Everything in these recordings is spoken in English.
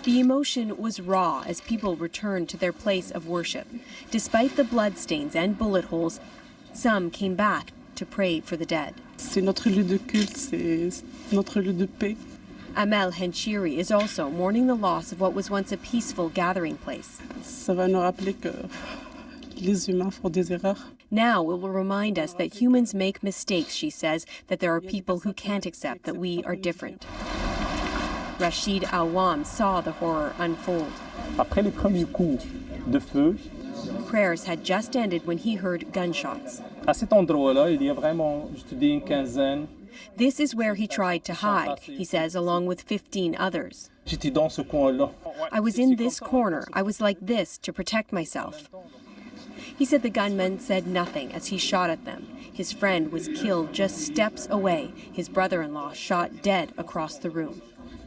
The emotion was raw as people returned to their place of worship. Despite the bloodstains and bullet holes, some came back to pray for the dead. C'est notre lieu de culte, c'est notre lieu de paix. Amel Henchiri is also mourning the loss of what was once a peaceful gathering place. Ça va nous rappeler que les humains font des erreurs. Now it will remind us that humans make mistakes, she says, that there are people who can't accept that we are different. Rashid Awam saw the horror unfold. Après les premiers coups de feu, Prayers had just ended when he heard gunshots. à cet endroit-là, il y a vraiment, je te dis, une quinzaine. This is where he tried to hide, he says, along with 15 others. J'étais dans ce coin-là. I was in this corner. I was like this to protect myself. He said the gunman said nothing as he shot at them. His friend was killed just steps away. His brother-in-law shot dead across the room.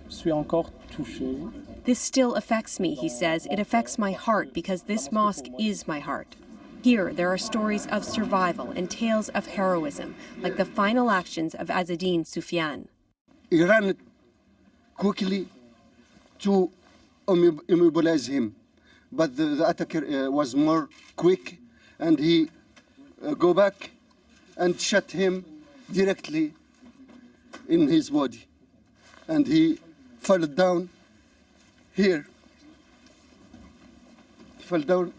Je suis encore touché. This still affects me, he says. It affects my heart because this mosque is my heart. Here, there are stories of survival and tales of heroism, like the final actions of Azzeddine Soufiane. He ran quickly to immobilize him, but the attacker was more quick, and he go back and shot him directly in his body, and he fell down here. He fell down.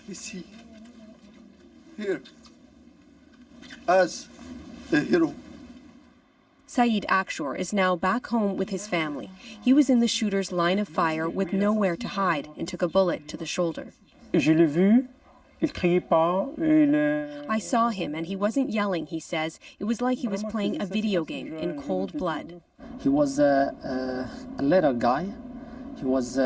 You see here as a hero. Saeed Akshor is now back home with his family. He was in the shooter's line of fire with nowhere to hide and took a bullet to the shoulder. Je l'ai vu, il criait pas, I saw him and he wasn't yelling, he says. It was like he was playing a video game in cold blood. He was a little guy. He was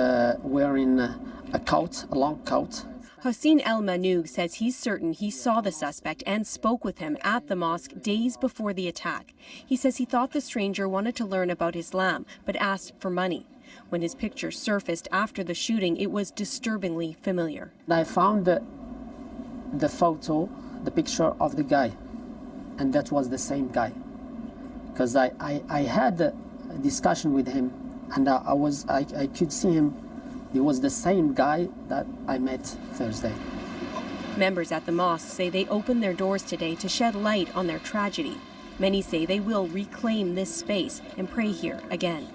wearing a coat, a long coat. Hossein El Manoug says he's certain he saw the suspect and spoke with him at the mosque days before the attack. He says he thought the stranger wanted to learn about Islam, but asked for money. When his picture surfaced after the shooting, it was disturbingly familiar. I found the photo, the picture of the guy, and that was the same guy. Because I had a discussion with him, and I could see him. He was the same guy that I met Thursday. Members at the mosque say they opened their doors today to shed light on their tragedy. Many say they will reclaim this space and pray here again.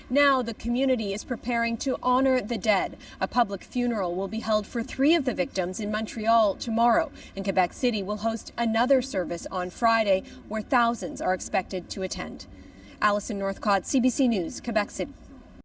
Now the community is preparing to honor the dead. A public funeral will be held for 3 of the victims in Montreal tomorrow, and Quebec City will host another service on Friday where thousands are expected to attend. Alison Northcott, CBC News, Quebec City.